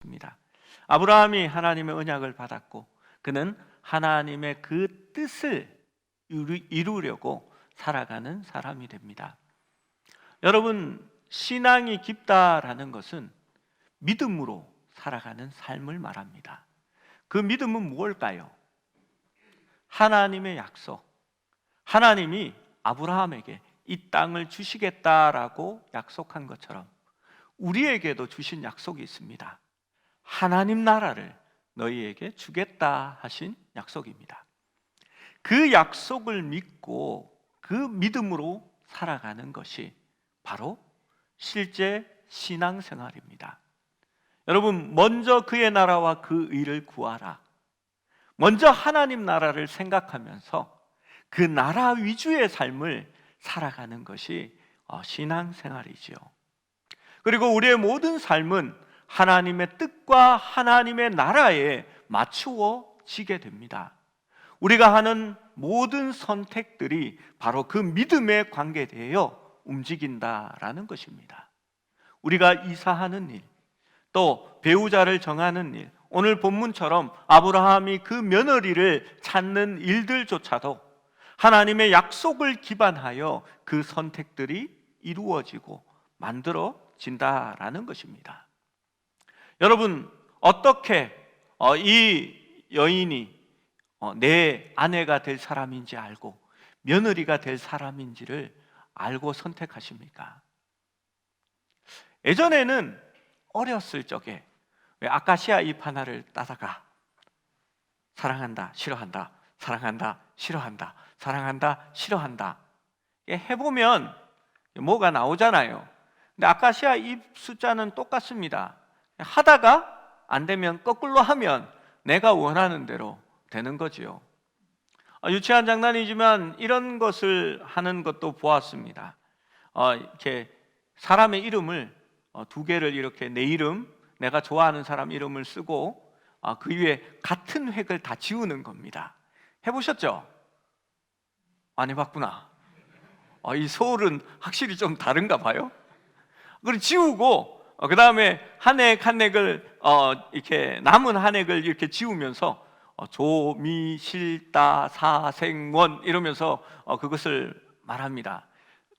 입니다. 아브라함이 하나님의 언약을 받았고 그는 하나님의 그 뜻을 이루려고 살아가는 사람이 됩니다. 여러분, 신앙이 깊다라는 것은 믿음으로 살아가는 삶을 말합니다. 그 믿음은 무엇일까요? 하나님의 약속, 하나님이 아브라함에게 이 땅을 주시겠다라고 약속한 것처럼 우리에게도 주신 약속이 있습니다. 하나님 나라를 너희에게 주겠다 하신 약속입니다. 그 약속을 믿고 그 믿음으로 살아가는 것이 바로 실제 신앙생활입니다. 여러분, 먼저 그의 나라와 그 의를 구하라. 먼저 하나님 나라를 생각하면서 그 나라 위주의 삶을 살아가는 것이 신앙생활이지요. 그리고 우리의 모든 삶은 하나님의 뜻과 하나님의 나라에 맞추어지게 됩니다. 우리가 하는 모든 선택들이 바로 그 믿음에 관계되어 움직인다라는 것입니다. 우리가 이사하는 일, 또 배우자를 정하는 일, 오늘 본문처럼 아브라함이 그 며느리를 찾는 일들조차도 하나님의 약속을 기반하여 그 선택들이 이루어지고 만들어진다라는 것입니다. 여러분, 어떻게 이 여인이 내 아내가 될 사람인지 알고 며느리가 될 사람인지를 알고 선택하십니까? 예전에는 어렸을 적에 아카시아 잎 하나를 따다가 사랑한다, 싫어한다, 사랑한다, 싫어한다, 사랑한다, 싫어한다 해보면 뭐가 나오잖아요. 근데 아카시아 잎 숫자는 똑같습니다. 하다가 안 되면 거꾸로 하면 내가 원하는 대로 되는 거지요. 유치한 장난이지만 이런 것을 하는 것도 보았습니다. 이렇게 사람의 이름을 두 개를 이렇게 내 이름, 내가 좋아하는 사람 이름을 쓰고 그 위에 같은 획을 다 지우는 겁니다. 해보셨죠? 안 해봤구나. 이 서울은 확실히 좀 다른가 봐요. 그걸 지우고 그 다음에 한 획 한 획을 이렇게 남은 한 획을 이렇게 지우면서 조미실다사생원 이러면서 그것을 말합니다.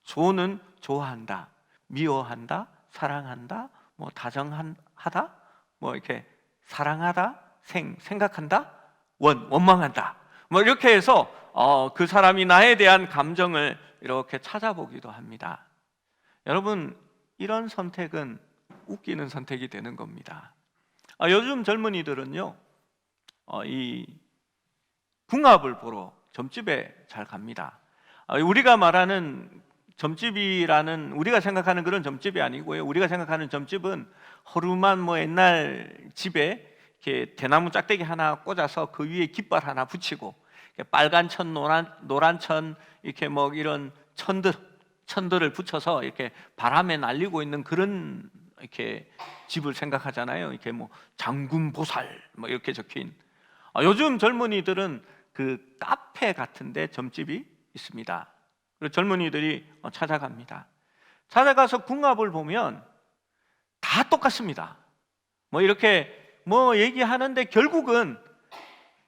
조는 좋아한다, 미워한다, 사랑한다, 뭐 다정하다, 뭐 이렇게 사랑하다, 생각한다, 원망한다. 뭐 이렇게 해서 그 사람이 나에 대한 감정을 이렇게 찾아보기도 합니다. 여러분, 이런 선택은 웃기는 선택이 되는 겁니다. 요즘 젊은이들은요, 이 궁합을 보러 점집에 잘 갑니다. 우리가 말하는 점집이라는, 우리가 생각하는 그런 점집이 아니고요. 우리가 생각하는 점집은 허름한 뭐 옛날 집에 이렇게 대나무 짝대기 하나 꽂아서 그 위에 깃발 하나 붙이고 빨간 천, 노란 천, 이렇게 뭐 이런 천들을 붙여서 이렇게 바람에 날리고 있는 그런 이렇게 집을 생각하잖아요. 이렇게 뭐 장군 보살 뭐 이렇게 적힌. 요즘 젊은이들은 그 카페 같은데 점집이 있습니다. 그리고 젊은이들이 찾아갑니다. 찾아가서 궁합을 보면 다 똑같습니다. 뭐 이렇게 뭐 얘기하는데 결국은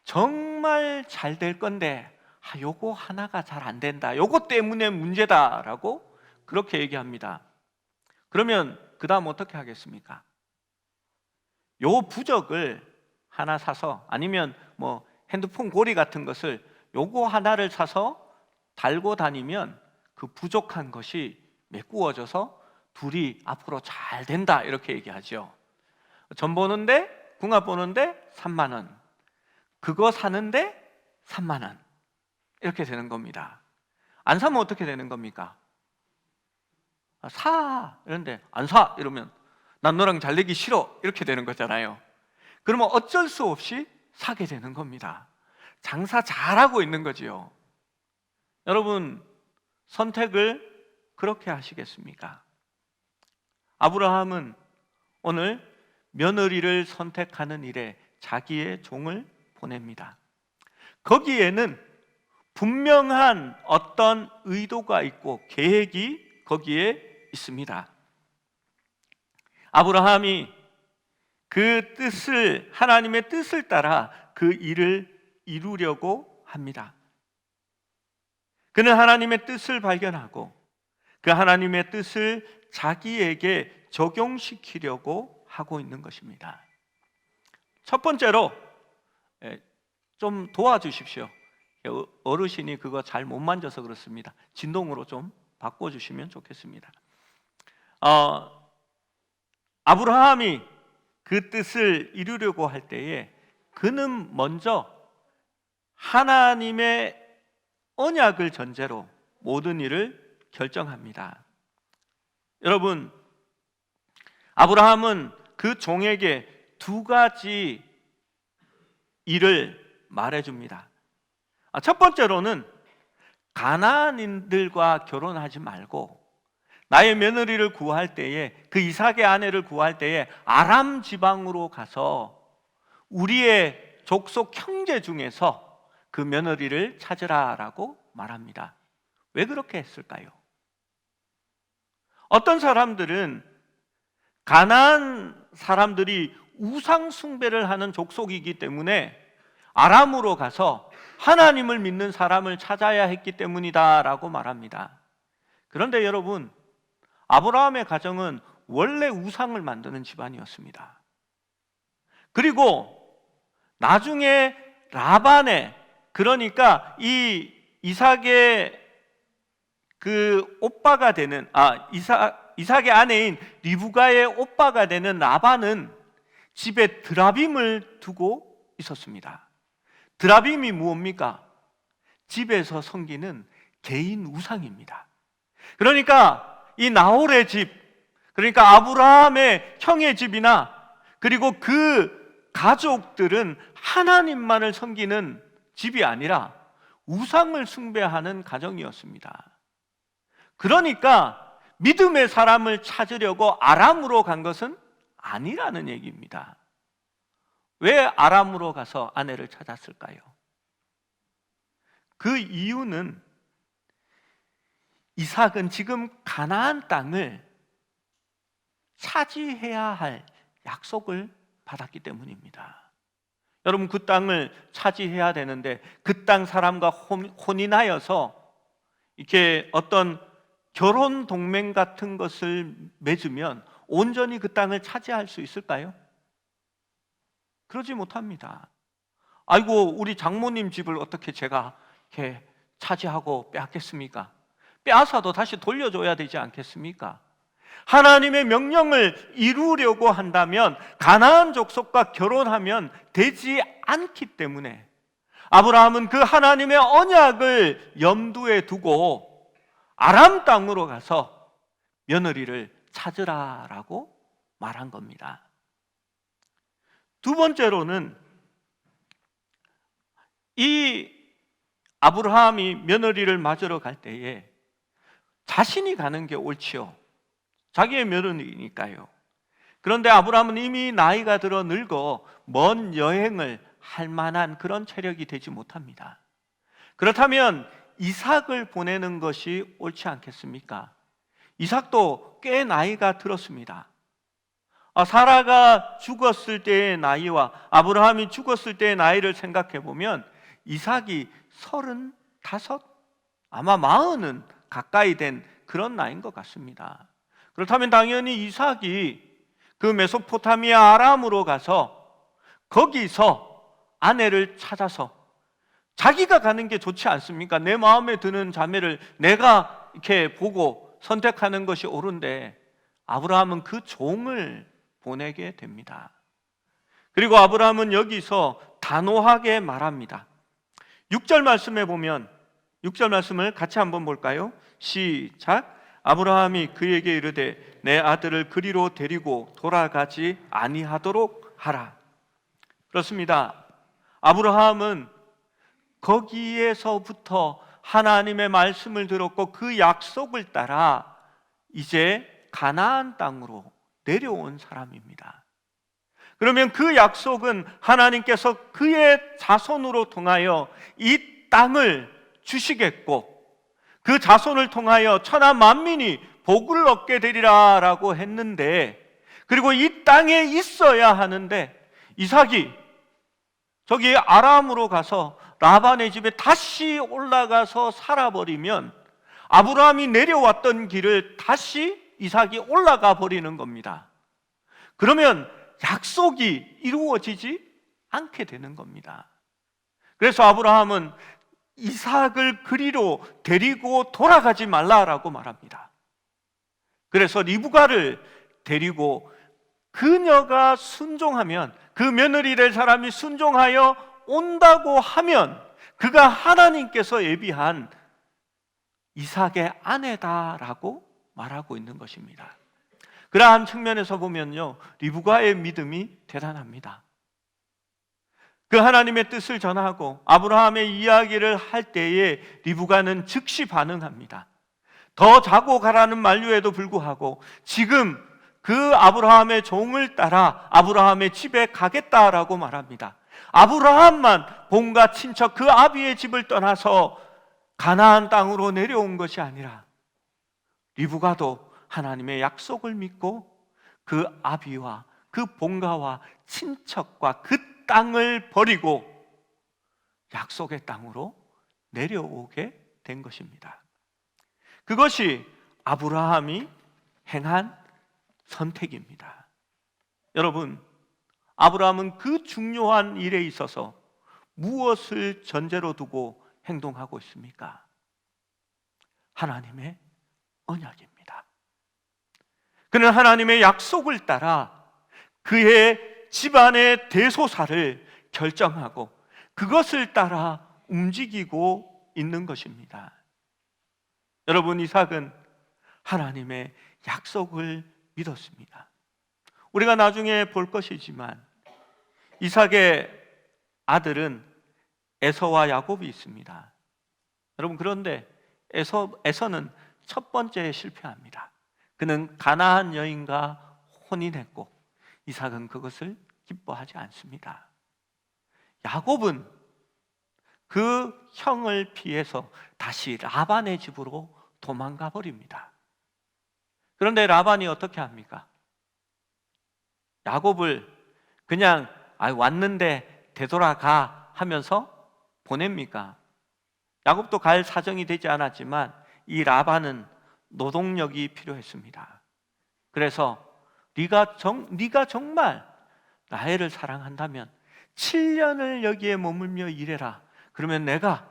정말 잘 될 건데 요거 하나가 잘 안 된다, 요거 때문에 문제다라고 그렇게 얘기합니다. 그러면 그 다음 어떻게 하겠습니까? 요 부적을 하나 사서, 아니면 뭐 핸드폰 고리 같은 것을 요거 하나를 사서 달고 다니면 그 부족한 것이 메꾸어져서 둘이 앞으로 잘 된다, 이렇게 얘기하죠. 점 보는데, 궁합 보는데 3만 원, 그거 사는데 3만 원, 이렇게 되는 겁니다. 안 사면 어떻게 되는 겁니까? 사! 이런데 안 사! 이러면 난 너랑 잘 되기 싫어! 이렇게 되는 거잖아요. 그러면 어쩔 수 없이 사게 되는 겁니다. 장사 잘하고 있는 거지요. 여러분, 선택을 그렇게 하시겠습니까? 아브라함은 오늘 며느리를 선택하는 일에 자기의 종을 보냅니다. 거기에는 분명한 어떤 의도가 있고 계획이 거기에 있습니다. 아브라함이 그 뜻을, 하나님의 뜻을 따라 그 일을 이루려고 합니다. 그는 하나님의 뜻을 발견하고 그 하나님의 뜻을 자기에게 적용시키려고 하고 있는 것입니다. 첫 번째로 좀 도와주십시오. 어르신이 그거 잘 못 만져서 그렇습니다. 진동으로 좀 바꿔주시면 좋겠습니다. 아브라함이 그 뜻을 이루려고 할 때에 그는 먼저 하나님의 언약을 전제로 모든 일을 결정합니다. 여러분, 아브라함은 그 종에게 두 가지 일을 말해줍니다. 첫 번째로는 가나안인들과 결혼하지 말고 나의 며느리를 구할 때에, 그 이삭의 아내를 구할 때에 아람 지방으로 가서 우리의 족속 형제 중에서 그 며느리를 찾으라라고 말합니다. 왜 그렇게 했을까요? 어떤 사람들은 가나안 사람들이 우상 숭배를 하는 족속이기 때문에 아람으로 가서 하나님을 믿는 사람을 찾아야 했기 때문이다라고 말합니다. 그런데 여러분, 아브라함의 가정은 원래 우상을 만드는 집안이었습니다. 그리고 나중에 라반의, 그러니까 이 이삭의 그 오빠가 되는, 이삭의 아내인 리브가의 오빠가 되는 라반은 집에 드라빔을 두고 있었습니다. 드라빔이 무엇입니까? 집에서 섬기는 개인 우상입니다. 그러니까 이 나홀의 집, 그러니까 아브라함의 형의 집이나 그리고 그 가족들은 하나님만을 섬기는 집이 아니라 우상을 숭배하는 가정이었습니다. 그러니까 믿음의 사람을 찾으려고 아람으로 간 것은 아니라는 얘기입니다. 왜 아람으로 가서 아내를 찾았을까요? 그 이유는 이삭은 지금 가나안 땅을 차지해야 할 약속을 받았기 때문입니다. 여러분, 그 땅을 차지해야 되는데 그 땅 사람과 혼인하여서 이렇게 어떤 결혼 동맹 같은 것을 맺으면 온전히 그 땅을 차지할 수 있을까요? 그러지 못합니다. 아이고, 우리 장모님 집을 어떻게 제가 이렇게 차지하고 빼앗겠습니까? 빼앗아도 다시 돌려줘야 되지 않겠습니까? 하나님의 명령을 이루려고 한다면 가나안 족속과 결혼하면 되지 않기 때문에 아브라함은 그 하나님의 언약을 염두에 두고 아람 땅으로 가서 며느리를 찾으라라고 말한 겁니다. 두 번째로는 이 아브라함이 며느리를 맞으러 갈 때에 자신이 가는 게 옳지요. 자기의 며느리니까요. 그런데 아브라함은 이미 나이가 들어 늙어 먼 여행을 할 만한 그런 체력이 되지 못합니다. 그렇다면 이삭을 보내는 것이 옳지 않겠습니까? 이삭도 꽤 나이가 들었습니다. 사라가 죽었을 때의 나이와 아브라함이 죽었을 때의 나이를 생각해 보면 이삭이 35, 아마 40은 가까이 된 그런 나이인 것 같습니다. 그렇다면 당연히 이삭이 그 메소포타미아 아람으로 가서 거기서 아내를 찾아서, 자기가 가는 게 좋지 않습니까? 내 마음에 드는 자매를 내가 이렇게 보고 선택하는 것이 옳은데 아브라함은 그 종을 보내게 됩니다. 그리고 아브라함은 여기서 단호하게 말합니다. 6절 말씀에 보면, 6절 말씀을 같이 한번 볼까요? 시작. 아브라함이 그에게 이르되 내 아들을 그리로 데리고 돌아가지 아니하도록 하라. 그렇습니다. 아브라함은 거기에서부터 하나님의 말씀을 들었고 그 약속을 따라 이제 가나안 땅으로 내려온 사람입니다. 그러면 그 약속은 하나님께서 그의 자손으로 통하여 이 땅을 주시겠고 그 자손을 통하여 천하 만민이 복을 얻게 되리라 라고 했는데, 그리고 이 땅에 있어야 하는데 이삭이 저기 아람으로 가서 라반의 집에 다시 올라가서 살아버리면 아브라함이 내려왔던 길을 다시 이삭이 올라가 버리는 겁니다. 그러면 약속이 이루어지지 않게 되는 겁니다. 그래서 아브라함은 이삭을 그리로 데리고 돌아가지 말라라고 말합니다. 그래서 리브가를 데리고 그녀가 순종하면, 그 며느리 될 사람이 순종하여 온다고 하면 그가 하나님께서 예비한 이삭의 아내다라고 말하고 있는 것입니다. 그러한 측면에서 보면요, 리브가의 믿음이 대단합니다. 그 하나님의 뜻을 전하고 아브라함의 이야기를 할 때에 리브가는 즉시 반응합니다. 더 자고 가라는 만류에도 불구하고 지금 그 아브라함의 종을 따라 아브라함의 집에 가겠다라고 말합니다. 아브라함만 본가 친척 그 아비의 집을 떠나서 가나안 땅으로 내려온 것이 아니라 리브가도 하나님의 약속을 믿고 그 아비와 그 본가와 친척과 그 땅을 버리고 약속의 땅으로 내려오게 된 것입니다. 그것이 아브라함이 행한 선택입니다. 여러분, 아브라함은 그 중요한 일에 있어서 무엇을 전제로 두고 행동하고 있습니까? 하나님의 언약입니다. 그는 하나님의 약속을 따라 그의 집안의 대소사를 결정하고 그것을 따라 움직이고 있는 것입니다. 여러분, 이삭은 하나님의 약속을 믿었습니다. 우리가 나중에 볼 것이지만 이삭의 아들은 에서와 야곱이 있습니다. 여러분, 그런데 에서는 첫 번째에 실패합니다. 그는 가나안 여인과 혼인했고 이삭은 그것을 기뻐하지 않습니다. 야곱은 그 형을 피해서 다시 라반의 집으로 도망가 버립니다. 그런데 라반이 어떻게 합니까? 야곱을 그냥 왔는데 되돌아가 하면서 보냅니까? 야곱도 갈 사정이 되지 않았지만 이 라반은 노동력이 필요했습니다. 그래서 네가 정말 라헬을 사랑한다면 7년을 여기에 머물며 일해라. 그러면 내가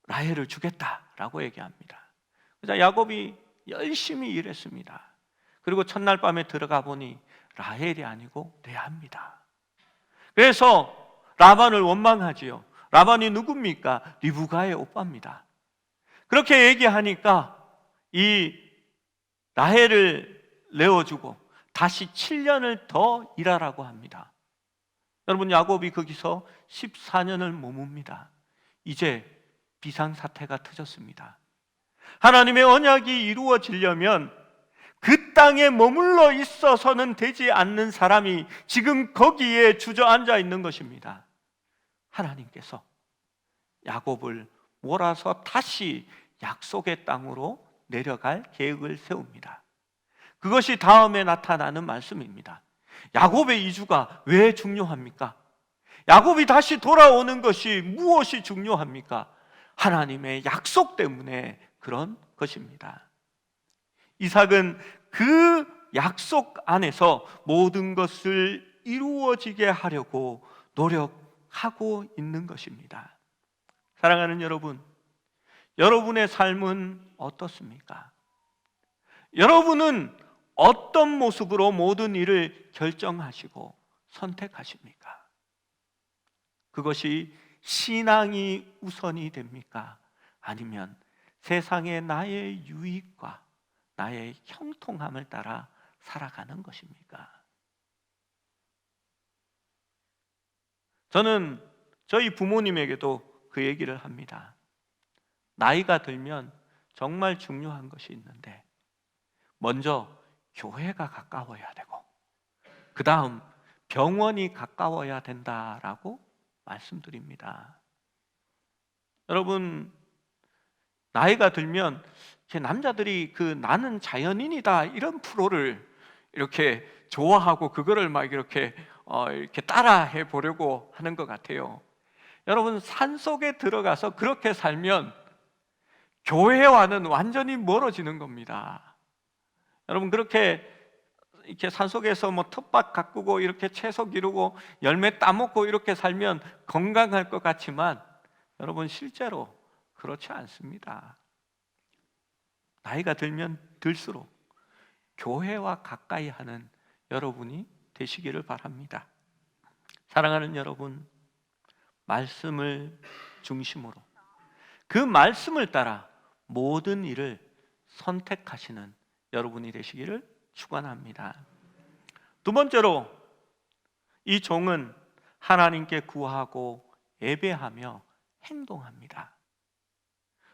라헬을 주겠다라고 얘기합니다. 그래서 야곱이 열심히 일했습니다. 그리고 첫날 밤에 들어가 보니 라헬이 아니고 레아입니다. 그래서 라반을 원망하지요. 라반이 누굽니까? 리브가의 오빠입니다. 그렇게 얘기하니까 이 라헬을 내어주고 다시 7년을 더 일하라고 합니다. 여러분, 야곱이 거기서 14년을 머뭅니다. 이제 비상사태가 터졌습니다. 하나님의 언약이 이루어지려면 그 땅에 머물러 있어서는 되지 않는 사람이 지금 거기에 주저앉아 있는 것입니다. 하나님께서 야곱을 몰아서 다시 약속의 땅으로 내려갈 계획을 세웁니다. 그것이 다음에 나타나는 말씀입니다. 야곱의 이주가 왜 중요합니까? 야곱이 다시 돌아오는 것이 무엇이 중요합니까? 하나님의 약속 때문에 그런 것입니다. 이삭은 그 약속 안에서 모든 것을 이루어지게 하려고 노력하고 있는 것입니다. 사랑하는 여러분, 여러분의 삶은 어떻습니까? 여러분은 어떤 모습으로 모든 일을 결정하시고 선택하십니까? 그것이 신앙이 우선이 됩니까? 아니면 세상의 나의 유익과 나의 형통함을 따라 살아가는 것입니까? 저는 저희 부모님에게도 그 얘기를 합니다. 나이가 들면 정말 중요한 것이 있는데 먼저 교회가 가까워야 되고 그 다음 병원이 가까워야 된다라고 말씀드립니다. 여러분, 나이가 들면 남자들이 그 나는 자연인이다 이런 프로를 이렇게 좋아하고 그거를 막 이렇게 따라해 보려고 하는 것 같아요. 여러분, 산속에 들어가서 그렇게 살면 교회와는 완전히 멀어지는 겁니다. 여러분, 그렇게 이렇게 산속에서 뭐 텃밭 가꾸고 이렇게 채소 기르고 열매 따먹고 이렇게 살면 건강할 것 같지만 여러분, 실제로 그렇지 않습니다. 나이가 들면 들수록 교회와 가까이 하는 여러분이 되시기를 바랍니다. 사랑하는 여러분, 말씀을 중심으로 그 말씀을 따라 모든 일을 선택하시는 여러분이 되시기를 축원합니다. 두 번째로, 이 종은 하나님께 구하고 예배하며 행동합니다.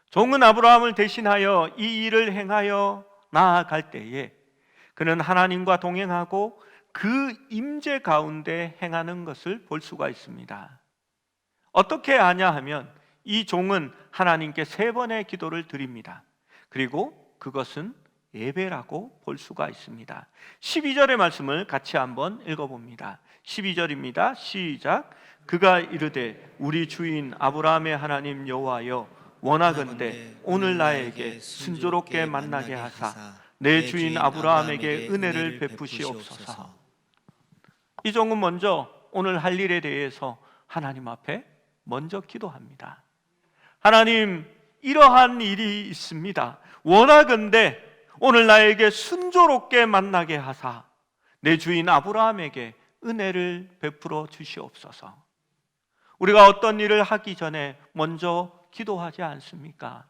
종은 아브라함을 대신하여 이 일을 행하여 나아갈 때에 그는 하나님과 동행하고 그 임재 가운데 행하는 것을 볼 수가 있습니다. 어떻게 아냐 하면 이 종은 하나님께 3번의 기도를 드립니다. 그리고 그것은 예배라고 볼 수가 있습니다. 12절의 말씀을 같이 한번 읽어봅니다. 12절입니다. 시작. 그가 이르되 우리 주인 아브라함의 하나님 여호와여, 원하건대 오늘 나에게 순조롭게 만나게 하사 내 주인 아브라함에게 은혜를 베푸시옵소서. 이 종은 먼저 오늘 할 일에 대해서 하나님 앞에 먼저 기도합니다. 하나님, 이러한 일이 있습니다. 원하건대 오늘 나에게 순조롭게 만나게 하사 내 주인 아브라함에게 은혜를 베풀어 주시옵소서. 우리가 어떤 일을 하기 전에 먼저 기도하지 않습니까?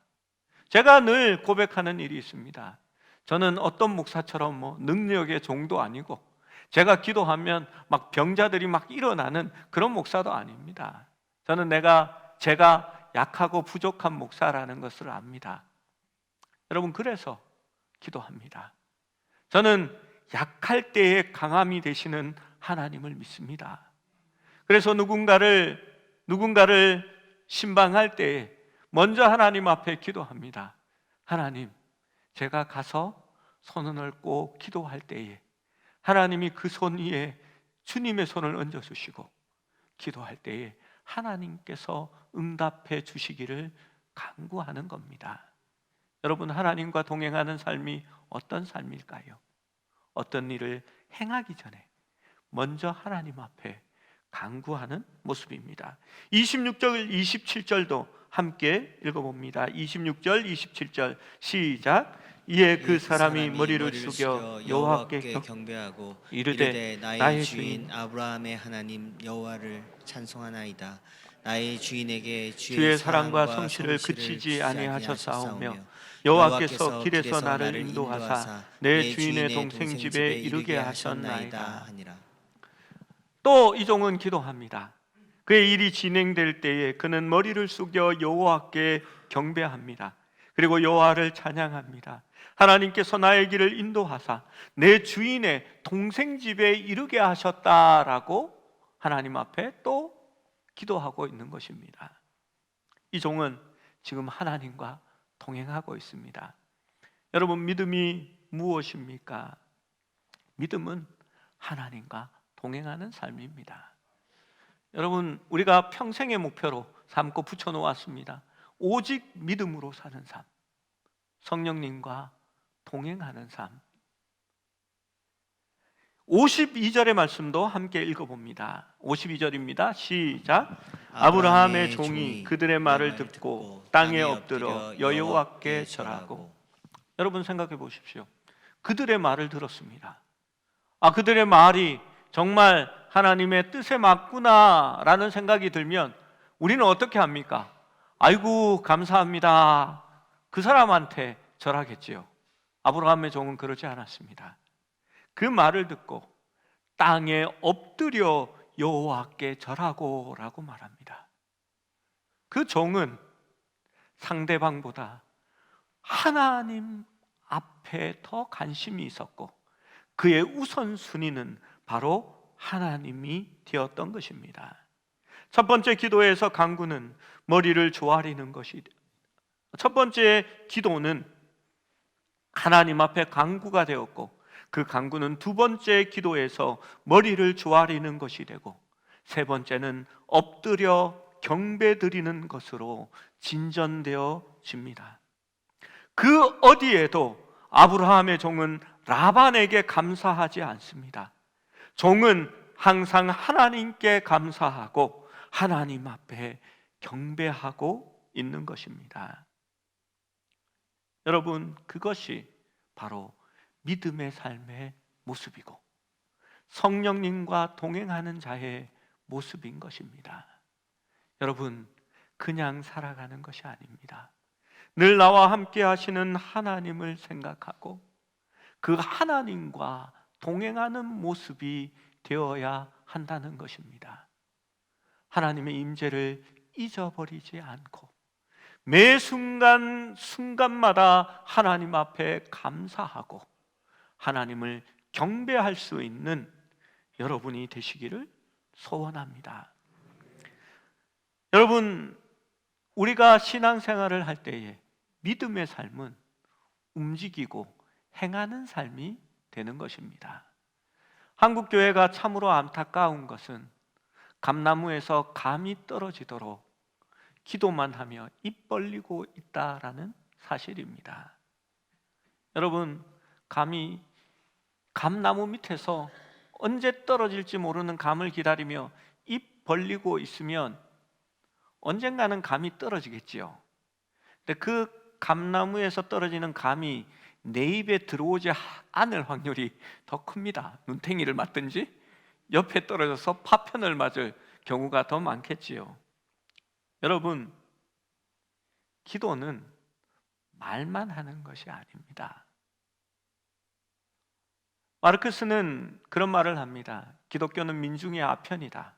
제가 늘 고백하는 일이 있습니다. 저는 어떤 목사처럼 능력의 종도 아니고 제가 기도하면 막 병자들이 막 일어나는 그런 목사도 아닙니다. 저는 제가 약하고 부족한 목사라는 것을 압니다. 여러분, 그래서 기도합니다. 저는 약할 때에 강함이 되시는 하나님을 믿습니다. 그래서 누군가를 신방할 때에 먼저 하나님 앞에 기도합니다. 하나님, 제가 가서 손을 얹고 기도할 때에 하나님이 그 손 위에 주님의 손을 얹어주시고 기도할 때에 하나님께서 응답해 주시기를 간구하는 겁니다. 여러분, 하나님과 동행하는 삶이 어떤 삶일까요? 어떤 일을 행하기 전에 먼저 하나님 앞에 간구하는 모습입니다. 26절, 27절도 함께 읽어봅니다. 26절, 27절 시작. 이에 그 사람이 머리를 숙여 여호와께 경배하고 이르되 나의 주인 아브라함의 하나님 여호와를 찬송하나이다. 나의 주인에게 주의 사랑과 성실을 그치지 아니하셨사오며 여호와께서 길에서 나를 인도하사 내 주인의 동생 집에 이르게 하셨나이다. 또 이 종은 기도합니다. 그의 일이 진행될 때에 그는 머리를 숙여 여호와께 경배합니다. 그리고 여호와를 찬양합니다. 하나님께서 나의 길을 인도하사 내 주인의 동생 집에 이르게 하셨다라고 하나님 앞에 또 기도하고 있는 것입니다. 이 종은 지금 하나님과 동행하고 있습니다. 여러분, 믿음이 무엇입니까? 믿음은 하나님과 동행하는 삶입니다. 여러분, 우리가 평생의 목표로 삼고 붙여놓았습니다. 오직 믿음으로 사는 삶, 성령님과 동행하는 삶. 52절의 말씀도 함께 읽어봅니다. 52절입니다. 시작. 아브라함의 종이 그들의 말을 듣고 땅에 엎드려 여호와께 절하고. 여러분, 생각해 보십시오. 그들의 말을 들었습니다. 그들의 말이 정말 하나님의 뜻에 맞구나라는 생각이 들면 우리는 어떻게 합니까? 아이고 감사합니다. 그 사람한테 절하겠지요. 아브라함의 종은 그러지 않았습니다. 그 말을 듣고 땅에 엎드려 여호와께 절하고 라고 말합니다. 그 종은 상대방보다 하나님 앞에 더 관심이 있었고 그의 우선순위는 바로 하나님이 되었던 것입니다. 첫 번째 기도에서 간구는 머리를 조아리는 것이, 첫 번째 기도는 하나님 앞에 간구가 되었고 그 간구는 두 번째 기도에서 머리를 조아리는 것이 되고, 세 번째는 엎드려 경배 드리는 것으로 진전되어집니다. 그 어디에도 아브라함의 종은 라반에게 감사하지 않습니다. 종은 항상 하나님께 감사하고 하나님 앞에 경배하고 있는 것입니다. 여러분, 그것이 바로 믿음의 삶의 모습이고 성령님과 동행하는 자의 모습인 것입니다. 여러분, 그냥 살아가는 것이 아닙니다. 늘 나와 함께 하시는 하나님을 생각하고 그 하나님과 동행하는 모습이 되어야 한다는 것입니다. 하나님의 임재를 잊어버리지 않고 매 순간마다 하나님 앞에 감사하고 하나님을 경배할 수 있는 여러분이 되시기를 소원합니다. 여러분, 우리가 신앙생활을 할 때에 믿음의 삶은 움직이고 행하는 삶이 되는 것입니다. 한국교회가 참으로 안타까운 것은 감나무에서 감이 떨어지도록 기도만 하며 입 벌리고 있다라는 사실입니다. 여러분, 감나무 밑에서 언제 떨어질지 모르는 감을 기다리며 입 벌리고 있으면 언젠가는 감이 떨어지겠지요. 근데 그 감나무에서 떨어지는 감이 내 입에 들어오지 않을 확률이 더 큽니다. 눈탱이를 맞든지 옆에 떨어져서 파편을 맞을 경우가 더 많겠지요. 여러분, 기도는 말만 하는 것이 아닙니다. 마르크스는 그런 말을 합니다. 기독교는 민중의 아편이다.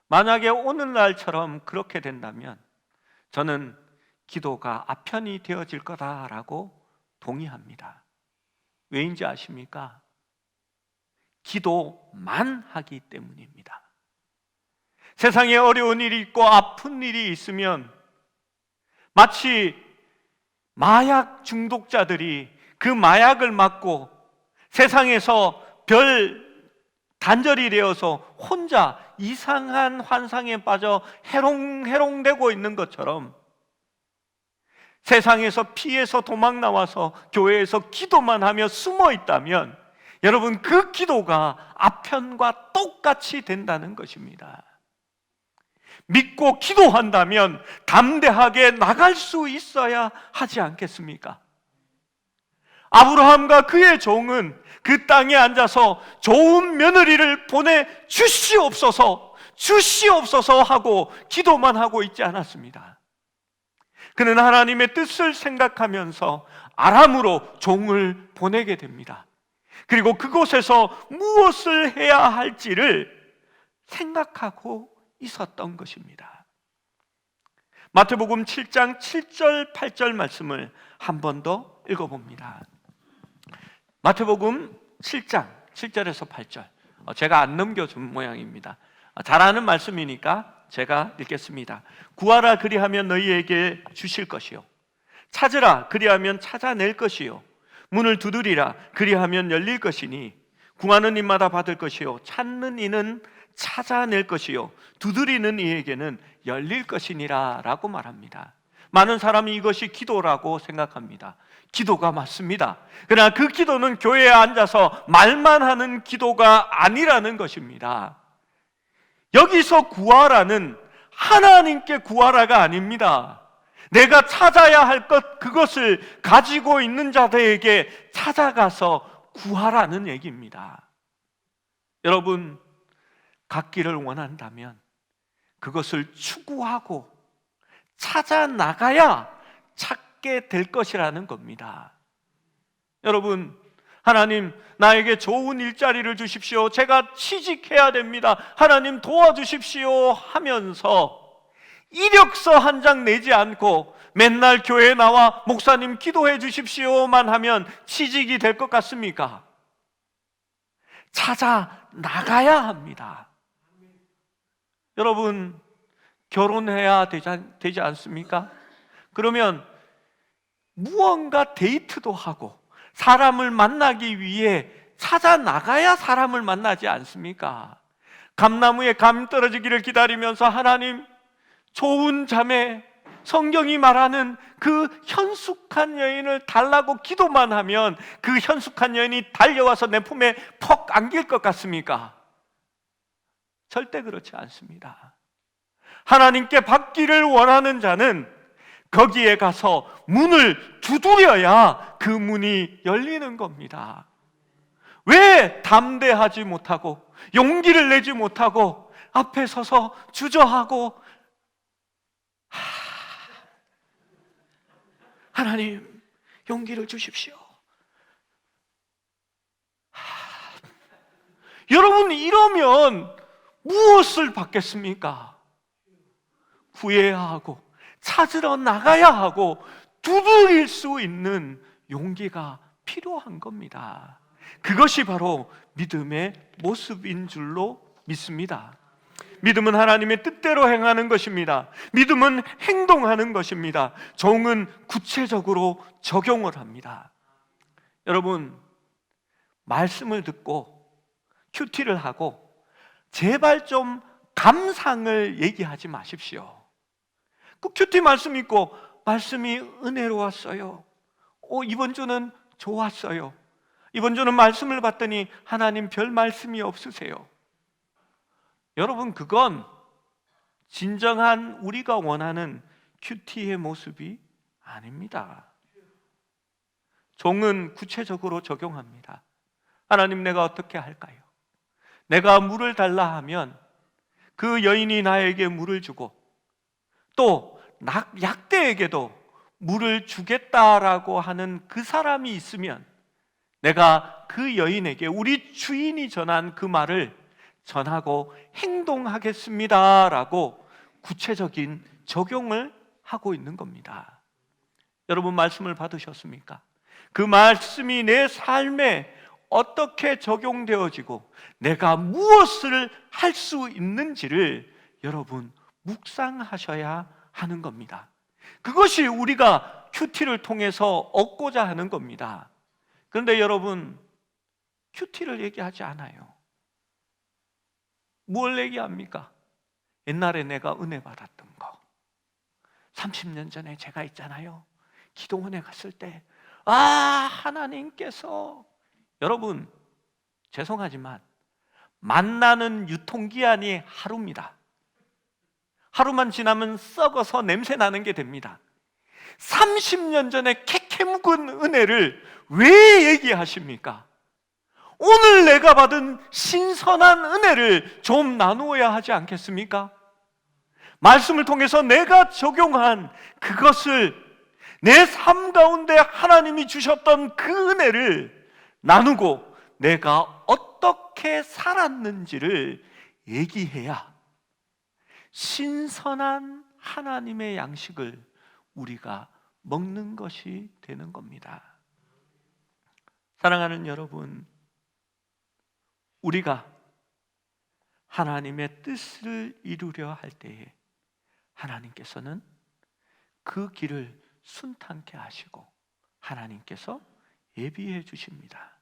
만약에 오늘날처럼 그렇게 된다면 저는 기도가 아편이 되어질 거다라고 동의합니다. 왜인지 아십니까? 기도만 하기 때문입니다. 세상에 어려운 일이 있고 아픈 일이 있으면 마치 마약 중독자들이 그 마약을 맞고 세상에서 별 단절이 되어서 혼자 이상한 환상에 빠져 해롱해롱되고 있는 것처럼 세상에서 피해서 도망 나와서 교회에서 기도만 하며 숨어 있다면 여러분, 그 기도가 아편과 똑같이 된다는 것입니다. 믿고 기도한다면 담대하게 나갈 수 있어야 하지 않겠습니까? 아브라함과 그의 종은 그 땅에 앉아서 좋은 며느리를 보내 주시옵소서 하고 기도만 하고 있지 않았습니다. 그는 하나님의 뜻을 생각하면서 아람으로 종을 보내게 됩니다. 그리고 그곳에서 무엇을 해야 할지를 생각하고 있었던 것입니다. 마태복음 7장 7절 8절 말씀을 한 번 더 읽어봅니다. 마태복음 7장 7절에서 8절, 제가 안 넘겨준 모양입니다. 잘 아는 말씀이니까 제가 읽겠습니다. 구하라 그리하면 너희에게 주실 것이요, 찾으라 그리하면 찾아낼 것이요, 문을 두드리라 그리하면 열릴 것이니 구하는 이마다 받을 것이요, 찾는 이는 찾아낼 것이요, 두드리는 이에게는 열릴 것이니라 라고 말합니다. 많은 사람이 이것이 기도라고 생각합니다. 기도가 맞습니다. 그러나 그 기도는 교회에 앉아서 말만 하는 기도가 아니라는 것입니다. 여기서 구하라는 하나님께 구하라가 아닙니다. 내가 찾아야 할 것, 그것을 가지고 있는 자들에게 찾아가서 구하라는 얘기입니다. 여러분, 갖기를 원한다면 그것을 추구하고 찾아 나가야 찾게 될 것이라는 겁니다. 여러분, 하나님 나에게 좋은 일자리를 주십시오, 제가 취직해야 됩니다, 하나님 도와주십시오 하면서 이력서 한 장 내지 않고 맨날 교회에 나와 목사님 기도해 주십시오만 하면 취직이 될 것 같습니까? 찾아 나가야 합니다. 여러분, 결혼해야 되지 않습니까? 그러면 무언가 데이트도 하고 사람을 만나기 위해 찾아 나가야 사람을 만나지 않습니까? 감나무에 감 떨어지기를 기다리면서 하나님, 좋은 자매, 성경이 말하는 그 현숙한 여인을 달라고 기도만 하면 그 현숙한 여인이 달려와서 내 품에 퍽 안길 것 같습니까? 절대 그렇지 않습니다. 하나님께 받기를 원하는 자는 거기에 가서 문을 두드려야 그 문이 열리는 겁니다. 왜 담대하지 못하고 용기를 내지 못하고 앞에 서서 주저하고 하나님 용기를 주십시오. 여러분, 이러면 무엇을 받겠습니까? 구해야 하고 찾으러 나가야 하고 두드릴 수 있는 용기가 필요한 겁니다. 그것이 바로 믿음의 모습인 줄로 믿습니다. 믿음은 하나님의 뜻대로 행하는 것입니다. 믿음은 행동하는 것입니다. 종은 구체적으로 적용을 합니다. 여러분, 말씀을 듣고 큐티를 하고 제발 좀 감상을 얘기하지 마십시오. 그 큐티 말씀 읽고 말씀이 은혜로웠어요. 이번 주는 좋았어요. 이번 주는 말씀을 받더니 하나님 별 말씀이 없으세요. 여러분, 그건 진정한 우리가 원하는 큐티의 모습이 아닙니다. 종은 구체적으로 적용합니다. 하나님, 내가 어떻게 할까요? 내가 물을 달라 하면 그 여인이 나에게 물을 주고 또 약대에게도 물을 주겠다라고 하는 그 사람이 있으면 내가 그 여인에게 우리 주인이 전한 그 말을 전하고 행동하겠습니다라고 구체적인 적용을 하고 있는 겁니다. 여러분, 말씀을 받으셨습니까? 그 말씀이 내 삶에 어떻게 적용되어지고 내가 무엇을 할 수 있는지를 여러분 묵상하셔야 하는 겁니다. 그것이 우리가 큐티를 통해서 얻고자 하는 겁니다. 그런데 여러분, 큐티를 얘기하지 않아요. 뭘 얘기합니까? 옛날에 내가 은혜 받았던 거, 30년 전에 제가 있잖아요, 기도원에 갔을 때 하나님께서, 여러분 죄송하지만 만나는 유통기한이 하루입니다. 하루만 지나면 썩어서 냄새 나는 게 됩니다. 30년 전에 캐캐 묵은 은혜를 왜 얘기하십니까? 오늘 내가 받은 신선한 은혜를 좀 나누어야 하지 않겠습니까? 말씀을 통해서 내가 적용한 그것을, 내 삶 가운데 하나님이 주셨던 그 은혜를 나누고 내가 어떻게 살았는지를 얘기해야 신선한 하나님의 양식을 우리가 먹는 것이 되는 겁니다. 사랑하는 여러분, 우리가 하나님의 뜻을 이루려 할 때에 하나님께서는 그 길을 순탄케 하시고 하나님께서 예비해 주십니다.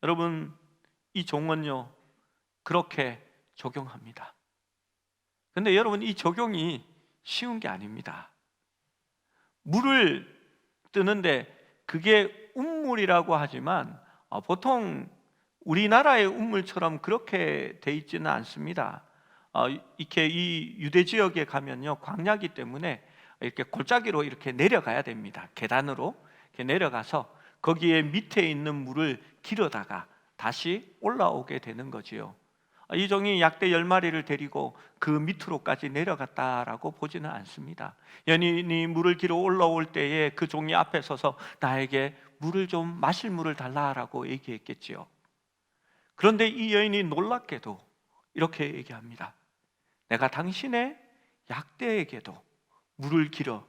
여러분, 이 종은요 그렇게 적용합니다. 그런데 여러분, 이 적용이 쉬운 게 아닙니다. 물을 뜨는데 그게 운물이라고 하지만 보통 우리나라의 운물처럼 그렇게 돼 있지는 않습니다. 이렇게 이 유대 지역에 가면요 광야기 때문에 이렇게 골짜기로 이렇게 내려가야 됩니다. 계단으로 이렇게 내려가서 거기에 밑에 있는 물을 길어다가 다시 올라오게 되는 거지요. 이 종이 약대 10마리를 데리고 그 밑으로까지 내려갔다라고 보지는 않습니다. 연인이 물을 길어 올라올 때에 그 종이 앞에 서서 나에게 물을 좀, 마실 물을 달라라고 얘기했겠지요. 그런데 이 여인이 놀랍게도 이렇게 얘기합니다. 내가 당신의 약대에게도 물을 길어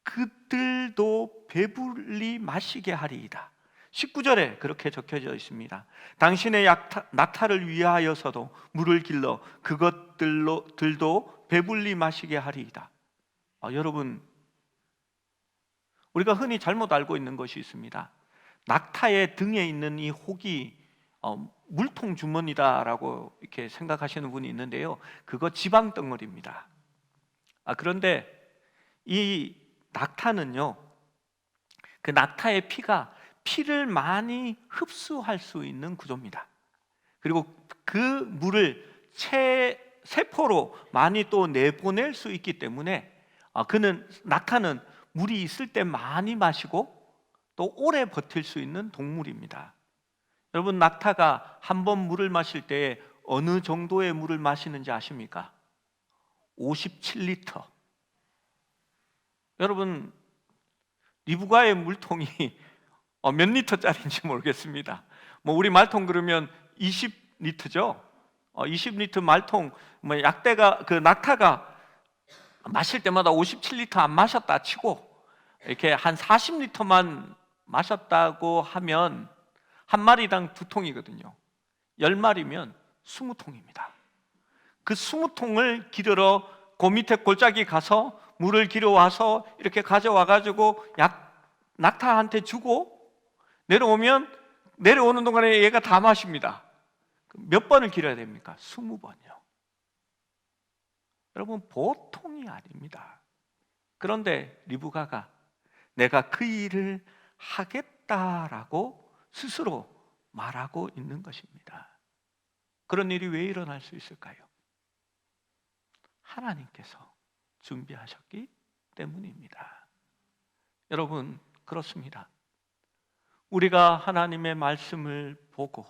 그들도 배불리 마시게 하리이다. 19절에 그렇게 적혀져 있습니다. 당신의 낙타를 위하여서도 물을 길러 그것들도 배불리 마시게 하리이다. 여러분, 우리가 흔히 잘못 알고 있는 것이 있습니다. 낙타의 등에 있는 이 혹이 물통 주머니다라고 이렇게 생각하시는 분이 있는데요, 그거 지방 덩어리입니다. 그런데 이 낙타는요, 그 낙타의 피를 많이 흡수할 수 있는 구조입니다. 그리고 그 물을 세포로 많이 또 내보낼 수 있기 때문에 낙타는 물이 있을 때 많이 마시고 또 오래 버틸 수 있는 동물입니다. 여러분, 낙타가 한 번 물을 마실 때 어느 정도의 물을 마시는지 아십니까? 57리터. 여러분, 리브가의 물통이 몇 리터짜리인지 모르겠습니다. 우리 말통 그러면 20리터죠. 20리터 말통, 낙타가 마실 때마다 57리터 안 마셨다 치고 이렇게 한 40리터만 마셨다고 하면 한 마리당 2통이거든요. 10마리면 20통입니다. 그 20통을 기르러 그 밑에 골짜기 가서 물을 길어와서 이렇게 가져와 가지고 낙타한테 주고 내려오는 동안에 얘가 다 마십니다. 몇 번을 길어야 됩니까? 20번이요. 여러분, 보통이 아닙니다. 그런데 리브가가 내가 그 일을 하겠다라고 스스로 말하고 있는 것입니다. 그런 일이 왜 일어날 수 있을까요? 하나님께서 준비하셨기 때문입니다. 여러분, 그렇습니다. 우리가 하나님의 말씀을 보고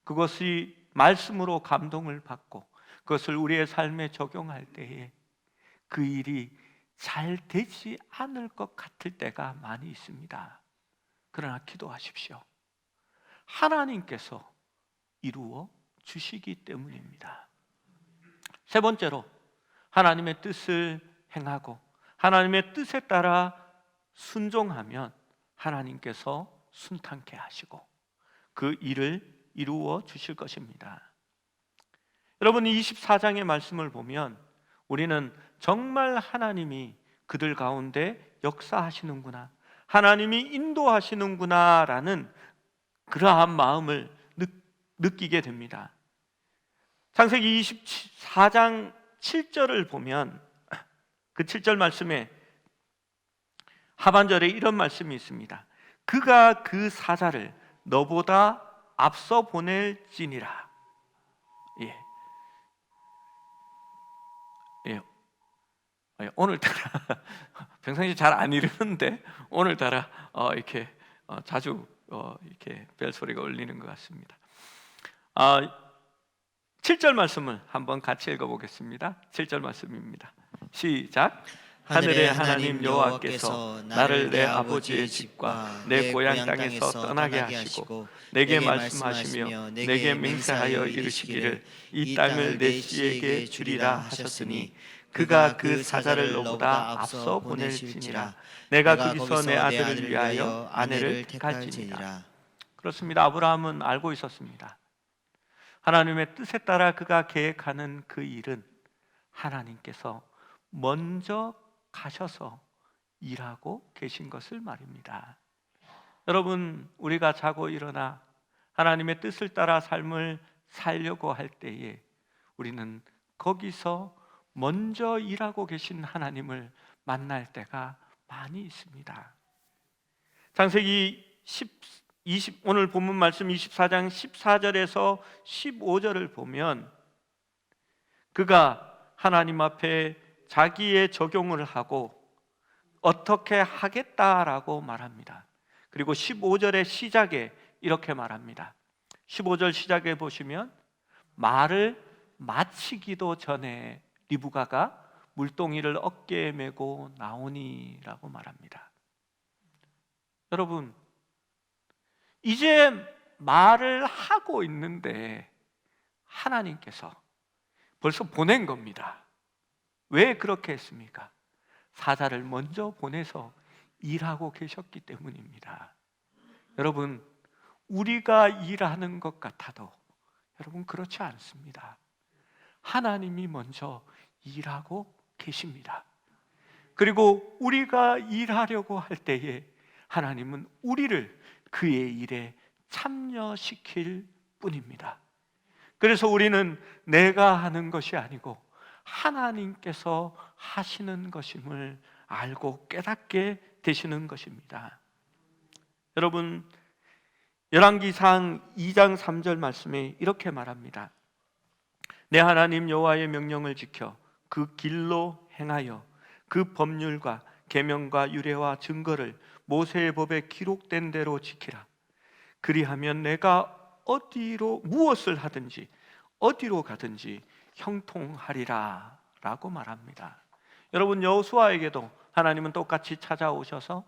그것이 말씀으로 감동을 받고 그것을 우리의 삶에 적용할 때에 그 일이 잘 되지 않을 것 같을 때가 많이 있습니다. 그러나 기도하십시오. 하나님께서 이루어 주시기 때문입니다. 세 번째로, 하나님의 뜻을 행하고 하나님의 뜻에 따라 순종하면 하나님께서 순탄케 하시고 그 일을 이루어 주실 것입니다. 여러분, 이 24장의 말씀을 보면 우리는 정말 하나님이 그들 가운데 역사하시는구나, 하나님이 인도하시는구나 라는 그러한 마음을 느끼게 됩니다. 창세기 24장 7절을 보면 그 7절 말씀에 하반절에 이런 말씀이 있습니다. 그가 그 사자를 너보다 앞서 보낼지니라. 오늘따라 평상시 잘 안 이르는데 오늘따라 이렇게 자주 이렇게 벨 소리가 울리는 것 같습니다. 7절 말씀을 한번 같이 읽어보겠습니다. 7절 말씀입니다. 시작. 하늘의 하나님 여호와께서 나를 내 아버지의 집과 내 고향 땅에서 떠나게 하시고 내게 말씀하시며 내게 맹세하여 이르시기를 이 땅을 내 씨에게 주리라 하셨으니 그가 그 사자를 너보다 앞서 보낼지니라. 내가 거기서 내 아들을 위하여 아내를 택할지니라. 그렇습니다. 아브라함은 알고 있었습니다. 하나님의 뜻에 따라 그가 계획하는 그 일은 하나님께서 먼저 가셔서 일하고 계신 것을 말입니다. 여러분, 우리가 자고 일어나 하나님의 뜻을 따라 삶을 살려고 할 때에 우리는 거기서 먼저 일하고 계신 하나님을 만날 때가 많이 있습니다. 창세기 오늘 본문 말씀 24장 14절에서 15절을 보면 그가 하나님 앞에 자기의 적용을 하고 어떻게 하겠다라고 말합니다. 그리고 15절의 시작에 이렇게 말합니다. 15절 시작에 보시면 말을 마치기도 전에 리브가가 물동이를 어깨에 메고 나오니라고 말합니다. 여러분, 이제 말을 하고 있는데 하나님께서 벌써 보낸 겁니다. 왜 그렇게 했습니까? 사자를 먼저 보내서 일하고 계셨기 때문입니다. 여러분, 우리가 일하는 것 같아도 여러분 그렇지 않습니다. 하나님이 먼저 일하고 계십니다. 그리고 우리가 일하려고 할 때에 하나님은 우리를 그의 일에 참여시킬 뿐입니다. 그래서 우리는 내가 하는 것이 아니고 하나님께서 하시는 것임을 알고 깨닫게 되시는 것입니다. 여러분, 열왕기상 2장 3절 말씀에 이렇게 말합니다. 내 하나님 여호와의 명령을 지켜 그 길로 행하여 그 법률과 계명과 유례와 증거를 모세의 법에 기록된 대로 지키라. 그리하면 내가 어디로 무엇을 하든지 어디로 가든지 형통하리라 라고 말합니다. 여러분, 여호수아에게도 하나님은 똑같이 찾아오셔서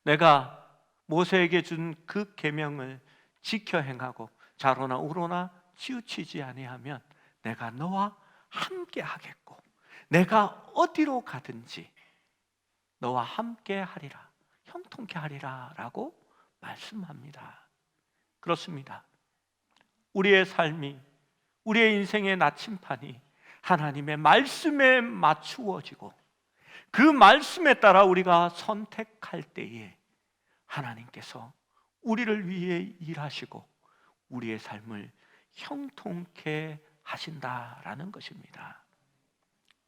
내가 모세에게 준 그 계명을 지켜 행하고 좌로나 우로나 치우치지 아니하면 내가 너와 함께 하겠고 내가 어디로 가든지 너와 함께 하리라, 형통케 하리라 라고 말씀합니다. 그렇습니다. 우리의 삶이, 우리의 인생의 나침판이 하나님의 말씀에 맞추어지고 그 말씀에 따라 우리가 선택할 때에 하나님께서 우리를 위해 일하시고 우리의 삶을 형통케 하신다라는 것입니다.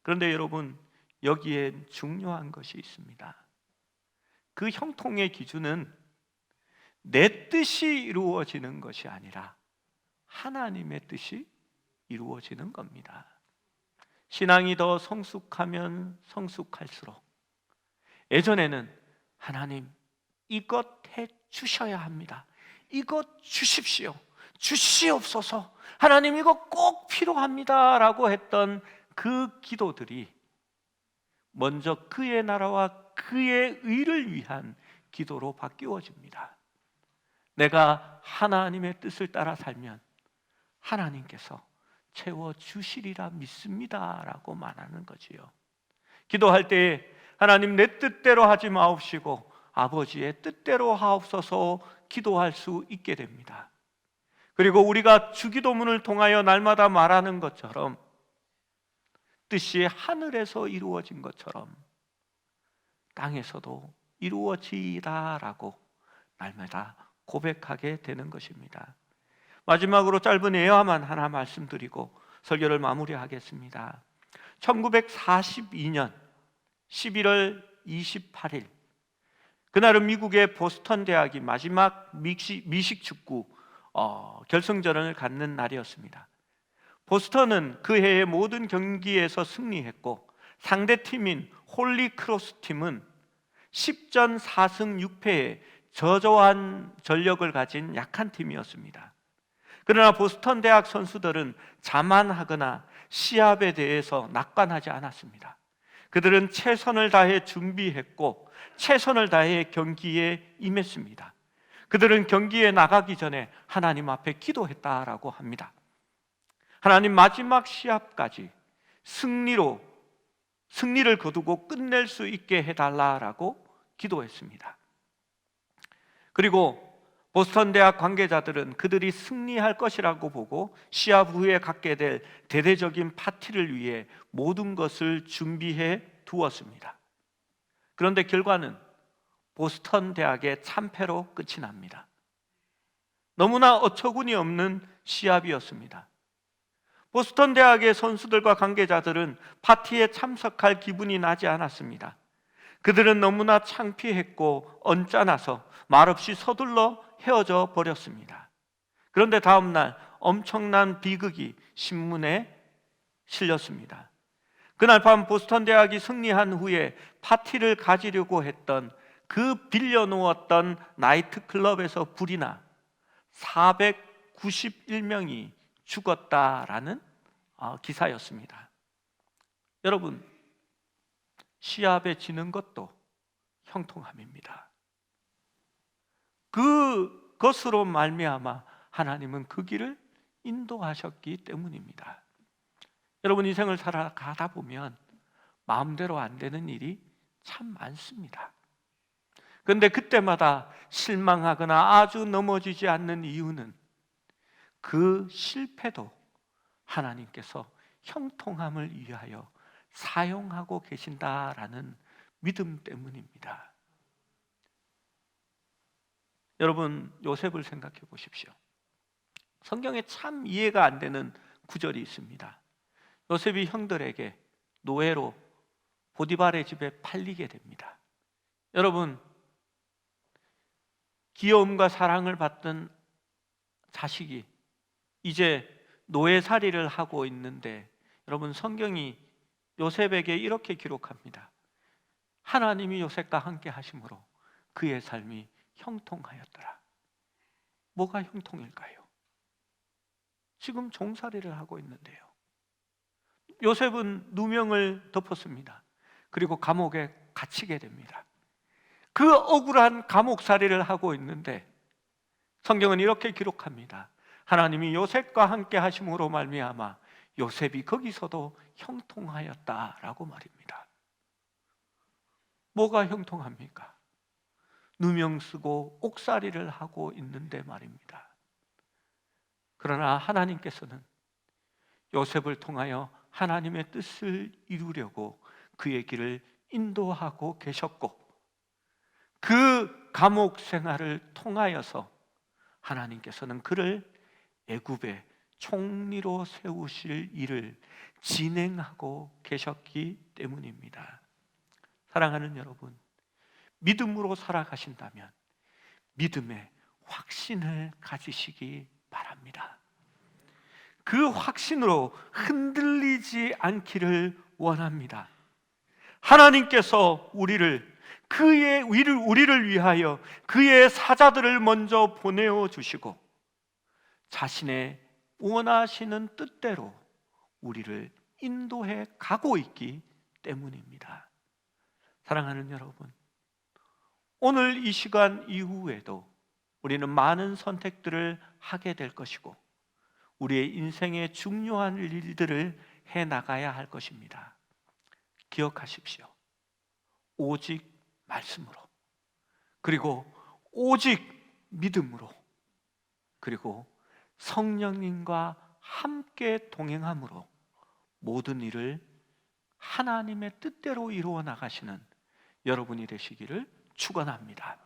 그런데 여러분, 여기에 중요한 것이 있습니다. 그 형통의 기준은 내 뜻이 이루어지는 것이 아니라 하나님의 뜻이 이루어지는 겁니다. 신앙이 더 성숙하면 성숙할수록 예전에는 하나님 이것 해 주셔야 합니다, 이것 주십시오, 주시옵소서, 하나님 이거 꼭 필요합니다 라고 했던 그 기도들이 먼저 그의 나라와 그의 의를 위한 기도로 바뀌어집니다. 내가 하나님의 뜻을 따라 살면 하나님께서 채워주시리라 믿습니다 라고 말하는 거지요. 기도할 때에 하나님 내 뜻대로 하지 마옵시고 아버지의 뜻대로 하옵소서 기도할 수 있게 됩니다. 그리고 우리가 주기도문을 통하여 날마다 말하는 것처럼 뜻이 하늘에서 이루어진 것처럼 땅에서도 이루어지다라고 날마다 고백하게 되는 것입니다. 마지막으로 짧은 예화만 하나 말씀드리고 설교를 마무리하겠습니다. 1942년 11월 28일 그날은 미국의 보스턴 대학이 마지막 미식 축구 결승전을 갖는 날이었습니다. 보스턴은 그 해의 모든 경기에서 승리했고 상대팀인 홀리크로스 팀은 10전 4승 6패의 저조한 전력을 가진 약한 팀이었습니다. 그러나 보스턴 대학 선수들은 자만하거나 시합에 대해서 낙관하지 않았습니다. 그들은 최선을 다해 준비했고 최선을 다해 경기에 임했습니다. 그들은 경기에 나가기 전에 하나님 앞에 기도했다라고 합니다. 하나님, 마지막 시합까지 승리를 거두고 끝낼 수 있게 해달라라고 기도했습니다. 그리고 보스턴 대학 관계자들은 그들이 승리할 것이라고 보고 시합 후에 갖게 될 대대적인 파티를 위해 모든 것을 준비해 두었습니다. 그런데 결과는 보스턴 대학의 참패로 끝이 납니다. 너무나 어처구니 없는 시합이었습니다. 보스턴 대학의 선수들과 관계자들은 파티에 참석할 기분이 나지 않았습니다. 그들은 너무나 창피했고 언짢아서 말없이 서둘러 헤어져 버렸습니다. 그런데 다음 날 엄청난 비극이 신문에 실렸습니다. 그날 밤 보스턴 대학이 승리한 후에 파티를 가지려고 했던 그 빌려놓았던 나이트클럽에서 불이 나 491명이 죽었다라는 기사였습니다. 여러분, 시합에 지는 것도 형통함입니다. 그것으로 말미암아 하나님은 그 길을 인도하셨기 때문입니다. 여러분, 인생을 살아가다 보면 마음대로 안 되는 일이 참 많습니다. 그런데 그때마다 실망하거나 아주 넘어지지 않는 이유는 그 실패도 하나님께서 형통함을 위하여 사용하고 계신다라는 믿음 때문입니다. 여러분, 요셉을 생각해 보십시오. 성경에 참 이해가 안 되는 구절이 있습니다. 요셉이 형들에게 노예로 보디발의 집에 팔리게 됩니다. 여러분, 귀여움과 사랑을 받던 자식이 이제 노예살이를 하고 있는데, 여러분, 성경이 요셉에게 이렇게 기록합니다. 하나님이 요셉과 함께 하심으로 그의 삶이 형통하였더라. 뭐가 형통일까요? 지금 종살이를 하고 있는데요. 요셉은 누명을 덮었습니다. 그리고 감옥에 갇히게 됩니다. 그 억울한 감옥살이를 하고 있는데 성경은 이렇게 기록합니다. 하나님이 요셉과 함께 하심으로 말미암아 요셉이 거기서도 형통하였다라고 말입니다. 뭐가 형통합니까? 누명 쓰고 옥살이를 하고 있는데 말입니다. 그러나 하나님께서는 요셉을 통하여 하나님의 뜻을 이루려고 그의 길을 인도하고 계셨고, 그 감옥 생활을 통하여서 하나님께서는 그를 애굽의 총리로 세우실 일을 진행하고 계셨기 때문입니다. 사랑하는 여러분, 믿음으로 살아가신다면 믿음의 확신을 가지시기 바랍니다. 그 확신으로 흔들리지 않기를 원합니다. 하나님께서 우리를 위하여 그의 사자들을 먼저 보내어 주시고 자신의 원하시는 뜻대로 우리를 인도해 가고 있기 때문입니다. 사랑하는 여러분, 오늘 이 시간 이후에도 우리는 많은 선택들을 하게 될 것이고 우리의 인생의 중요한 일들을 해나가야 할 것입니다. 기억하십시오. 오직 말씀으로, 그리고 오직 믿음으로, 그리고 성령님과 함께 동행함으로 모든 일을 하나님의 뜻대로 이루어 나가시는 여러분이 되시기를 축원합니다.